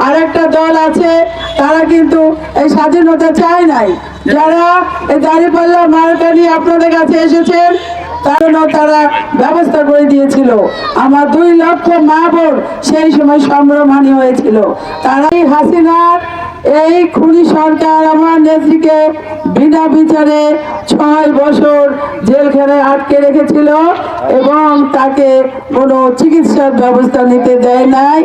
আর একটা দল আছে, তারা কিন্তু এই স্বাধীনতা চায় নাই। যারা এই দাঁড়িপাল্লা মার্কা নিয়ে আপনাদের কাছে এসেছেন, তারা ব্যবস্থা করে দিয়েছিল। আমার 2 লক্ষ মা বোন সেই সময় সম্ভ্রমহানি হয়েছিল। তারাই হাসিনার এই খুনি সরকার আমার নেত্রীকে বিনা বিচারে 6 বছর জেলখানায় আটকে রেখেছিল এবং তাকে কোনো চিকিৎসার ব্যবস্থা নিতে দেয় নাই।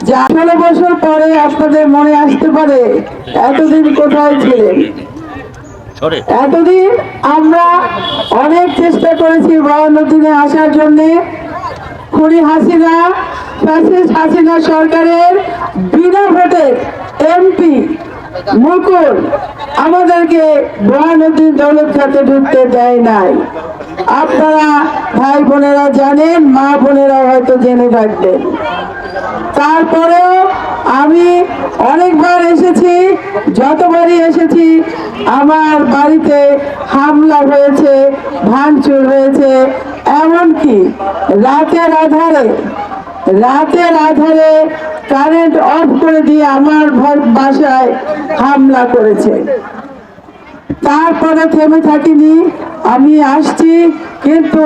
যা 16 বছর পরে আপনাদের মনে আসতে পারে এতদিন কোথায় ছিলেন। এতদিন আমরা অনেক চেষ্টা করেছি 52 দিনে আসার জন্য। খুনি হাসিনা, ফ্যাসিস্ট হাসিনা সরকারের বিনা ভোটে এমপি মুকুল আমাদেরকে 52 দিন দৌলত খাতে ঢুকতে দেয় নাই। আপনারা ভাই বোনেরা জানেন, মা বোনেরা হয়তো জেনে থাকবেন। তারপরেও আমি অনেকবার এসেছি, যতবারই এসেছি আমার বাড়িতে হামলা হয়েছে, ভাঙচুর হয়েছে, এমনকি রাতের আধারে কারেন্ট অফ করে দিয়ে আমার বাসায় হামলা করেছে। তারপরে থেমে থাকিনি, আমি আসছি, কিন্তু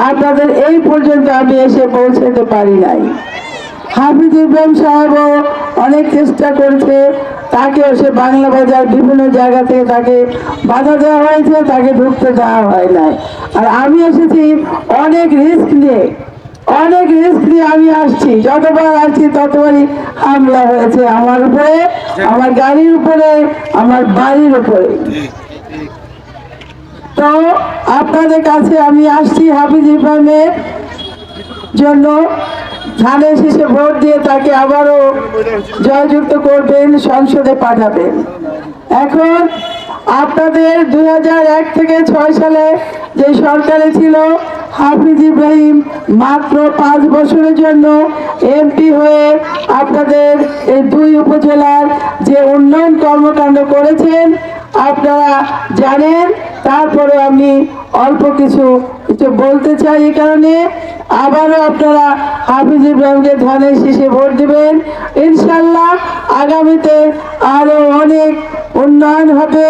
আপনাদের এই পর্যন্ত আমি এসে পৌঁছতে পারি নাই। হাফিজ ইব্রাহিম সাহেবও অনেক চেষ্টা করেছে, তাকেও সে বাংলা বাজার বিভিন্ন জায়গা থেকে তাকে বাধা দেওয়া হয়েছে, তাকে ঢুকতে দেওয়া হয় নাই। আর আমি এসেছি অনেক রিস্ক নিয়ে আমি আসছি। যতবার আসছি ততবারই হামলা হয়েছে আমার উপরে, আমার গাড়ির উপরে, আমার বাড়ির উপরে। তো আপনাদের কাছে আমি আসছি হাফিজ ইব্রাহিমের জন্য। ধানের শীষে ভোট দিয়ে তাকে আবারও জয়যুক্ত করবেন, সংসদে পাঠাবেন। এখন আপনাদের 2001 থেকে 6 সালে যে সরকারে ছিল, হাফিজ ইব্রাহিম মাত্র 5 বছরের জন্য এমপি হয়ে আপনাদের এই 2 উপজেলার যে উন্নয়ন কর্মকাণ্ড করেছেন আপনারা জানেন। তারপরে আমি অল্প কিছু বলতে চাই, এই কারণে আবারও আপনারা হাফিজ ইব্রাহিমকে ধানের শীষে ভোট দিবেন। ইনশাল্লাহ আগামীতে আরো অনেক উন্নয়ন হবে,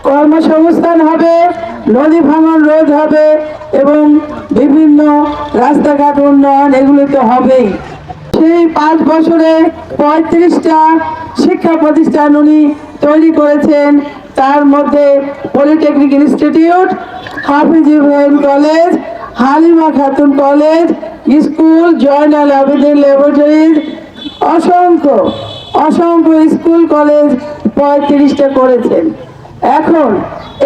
কর্মসংস্থান হবে, নদী ভাঙন রোধ হবে এবং বিভিন্ন রাস্তাঘাট উন্নয়ন, এগুলো তো হবেই। সেই 5 বছরে 35টা শিক্ষা প্রতিষ্ঠান উনি তৈরি করেছেন। তার মধ্যে polytechnic institute, Hafiz Ibrahim college, Halima Khatun college, school, Joynal Abedin laboratories, অসংখ্য স্কুল কলেজ 35টা করেছেন। এখন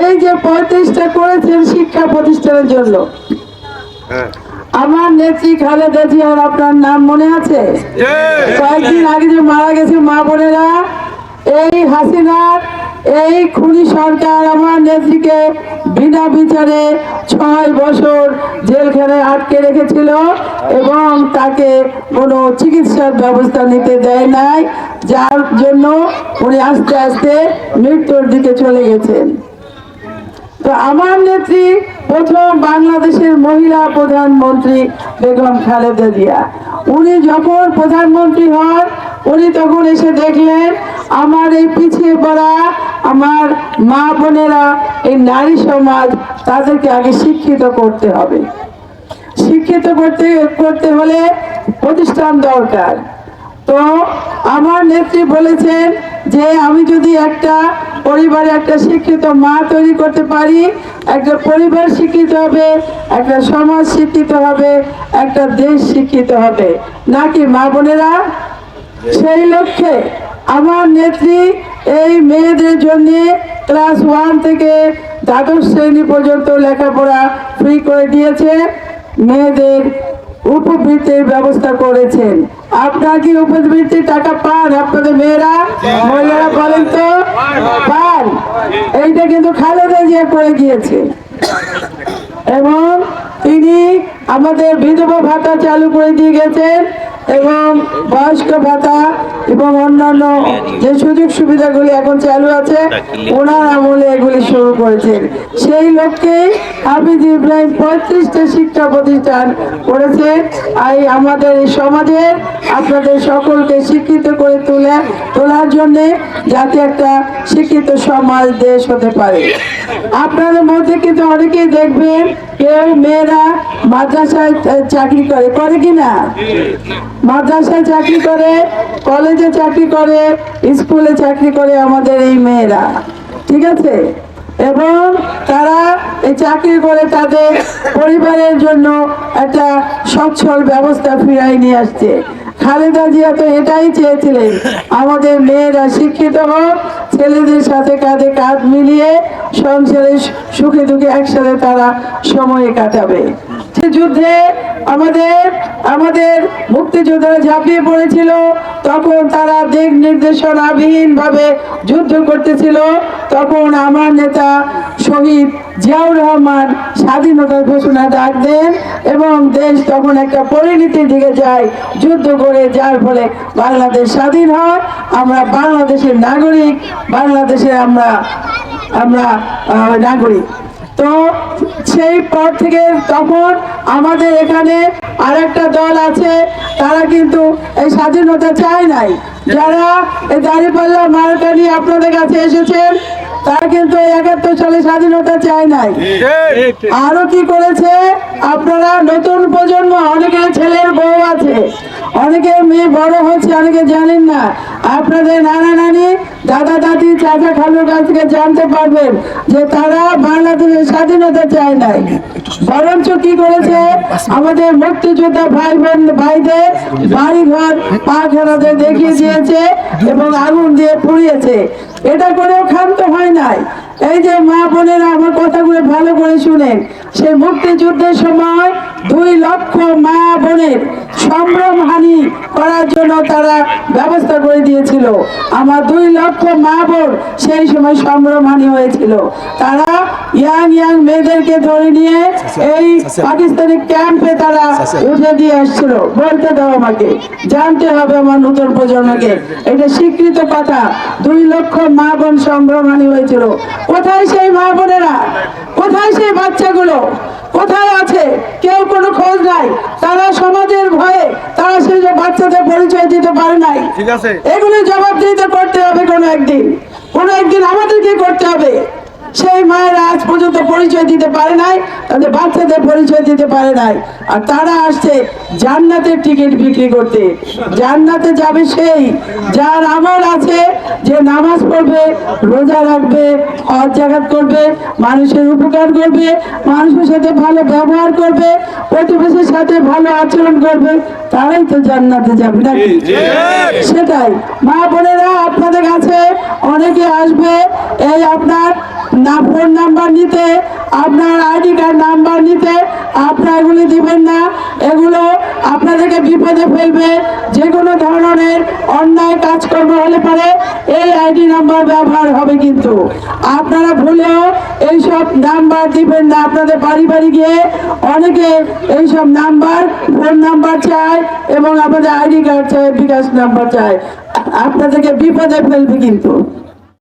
এই যে 35টা করেছেন শিক্ষা প্রতিষ্ঠানের জন্য, আমার নেত্রী খালেদা জিয়ার আপনার নাম মনে আছে? কয়েকদিন আগে যে মারা গেছে মা বোনেরা, এই হাসিনার এই খুনি সরকার আমার নেত্রীকে বিনা বিচারে 6 বছর জেলখানায় আটকে রেখেছিল এবং তাকে কোনো চিকিৎসার ব্যবস্থা নিতে দেয় নাই, যার জন্য উনি আস্তে আস্তে মৃত্যুর দিকে চলে গেছেন। তো আমার নেত্রী প্রথম বাংলাদেশের মহিলা প্রধানমন্ত্রী বেগম খালেদা জিয়া, উনি যখন প্রধানমন্ত্রী হন উনি তখন এসে দেখলেন আমার এই পিছিয়ে পড়া আমার মা বোনেরা, এই নারী সমাজ, তাদেরকে আগে শিক্ষিত করতে হবে। শিক্ষিত করতে হলে প্রতিষ্ঠান দরকার। তো আমার নেত্রী বলেছেন যে আমি যদি একটা পরিবারে একটা শিক্ষিত মা তৈরি করতে পারি, একটা পরিবার শিক্ষিত হবে, একটা সমাজ শিক্ষিত হবে, একটা দেশ শিক্ষিত হবে, নাকি মা বোনেরা? সেই লক্ষ্যে আমার নেত্রী এই মেয়েদের জন্য ক্লাস 1 থেকে দ্বাদশ শ্রেণী পর্যন্ত লেখাপড়া ফ্রি করে দিয়েছে, মেয়েদের উপবৃত্তির ব্যবস্থা করেছেন। আপনারা কি উপবৃত্তির টাকা পান? আপনাদের মেয়েরা, মহিলারা বলেন তো পান? এইটা কিন্তু খালেদা জিয়া করে গিয়েছে। এবং তিনি আমাদের বিধবা ভাতা চালু করে দিয়ে গেছেন। এবং বয়স্ক ভাতা এবং অন্যান্য যে সুযোগ সুবিধাগুলি এখন চালু আছে ওনার আমলে এগুলি শুরু করেছেন। সেই লক্ষ্যে হাফিজ ইব্রাহিম 35টা শিক্ষা প্রতিষ্ঠান করেছে। আমাদের এই সমাজের আপনাদের সকলকে শিক্ষিত করে তোলার জন্য যাতে একটা শিক্ষিত সমাজ দেশ হতে পারে। আপনাদের মধ্যে কিন্তু অনেকেই দেখবেন কেউ মেয়েরা মাদ্রাসায় চাকরি করে কিনা, মাদ্রাসায় চাকরি করে, কলেজে চাকরি করে, স্কুলে চাকরি করে আমাদের এই মেয়েরা, ঠিক আছে। এবং তারা এই চাকরি করে তাদের পরিবারের জন্য একটা সচ্ছল ব্যবস্থা ফিরাই নিয়ে আসছে। খালেদা জিয়া তো এটাই চেয়েছিলেন, আমাদের মেয়েরা শিক্ষিত হোক, ছেলেদের সাথে কাঁধে কাঁধ মিলিয়ে সংসারে সুখে দুঃখে একসাথে তারা সময় কাটাবে। যুদ্ধে আমাদের মুক্তিযোদ্ধারা ঝাঁপিয়ে পড়েছিল, তখন তারা দিক নির্দেশনাবিহীন ভাবে যুদ্ধ করতেছিল। তখন আমার নেতা শহীদ জিয়াউর রহমান স্বাধীনতার ঘোষণা ডাক দেন এবং দেশ তখন একটা পরিণতির দিকে যায় যুদ্ধ করে, যার ফলে বাংলাদেশ স্বাধীন হয়। আমরা বাংলাদেশের নাগরিক, বাংলাদেশের আমরা নাগরিক। তো সেই পর থেকে তখন আমাদের এখানে আরেকটা দল আছে, তারা কিন্তু এই স্বাধীনতা চায় নাই। যারা এই দাঁড়িপাল্লা মার্কা নিয়ে আপনাদের কাছে এসেছেন তারা কিন্তু 71 সালে স্বাধীনতা চায় নাই। আরো কি করেছে আপনারা, নতুন প্রজন্ম, অনেকের ছেলের বউ আছে, অনেকের মেয়ে বড় হচ্ছে, অনেকে জানেন না। আপনাদের নানা নানি, দাদা দাদি, চাচা খালুর কাছ থেকে জানতে পারবেন যে তারা বাংলাদেশের স্বাধীনতা চায় নাই, বরঞ্চ কি করেছে আমাদের মুক্তিযোদ্ধা ভাইদের বাড়িঘর পাখানাতে দেখিয়ে দিয়েছে এবং আগুন দিয়ে পুড়িয়েছে। এটা করেও ক্ষান্ত হয় নাই। এই যে মা বোনেরা আমার কথাগুলো ভালো করে শুনেন, সেই মুক্তিযুদ্ধের সময় 2 লক্ষ মা বোনের সম্ভ্রমহানি করার জন্য তারা ব্যবস্থা করে দিয়েছিল। আমার 2 লক্ষ মা বোন সেই সময় সম্ভ্রমহানি হয়েছিল। তারা ইয়াং মেয়েদেরকে ধরে নিয়ে এই পাকিস্তানি ক্যাম্পে তারা উঠে দিয়ে আসছিল। বলতে দাও আমাকে, জানতে হবে আমার নতুন প্রজন্মকে, এটা স্বীকৃত কথা। 2 লক্ষ মা বোন সম্ভ্রমহানি হয়েছিল। কোথায় সেই মা বোনেরা, কোথায় সেই বাচ্চাগুলো, কোথায় আছে? কেউ কোনো খোঁজ নাই। তারা সমাজের ভয়ে তারা সেই বাচ্চাদের পরিচয় দিতে পারে নাই। এগুলো জবাবদিহিতা করতে হবে কোনো একদিন আমাদেরকে করতে হবে। সেই মায়েরা আজ পর্যন্ত পরিচয় দিতে পারে নাই, তাদের বাচ্চাদের পরিচয় দিতে পারে নাই। আর তারা আসছে জান্নাতের টিকিট বিক্রি করতে। জান্নাতে যাবে সেই যার আমল আছে, যে নামাজ পড়বে, রোজা রাখবে, হজ জাকাত করবে, মানুষের উপকার করবে, মানুষের সাথে ভালো ব্যবহার করবে, প্রতিবেশীর সাথে ভালো আচরণ করবে, তারাই তো জান্নাতে যাবে নাকি? সেটাই মা বোনেরা, আপনাদের কাছে অনেকে আসবে এই আপনার ফোন নাম্বার নিতে, আপনার আইডি কার্ড নাম্বার নিতে। আপনারা এগুলি দিবেন না, এগুলো আপনাদেরকে বিপদে ফেলবে। যে কোনো ধরনের অন্যায় কাজকর্ম হলে পারে এই আইডি নাম্বার ব্যবহার হবে, কিন্তু আপনারা ভুলেও এইসব নাম্বার দিবেন না। আপনাদের বাড়ি গিয়ে অনেকে এইসব নাম্বার, ফোন নাম্বার চায় এবং আপনাদের আইডি কার্ড চায়, বিকাশ নাম্বার চায়, আপনাদেরকে বিপদে ফেলবে কিন্তু।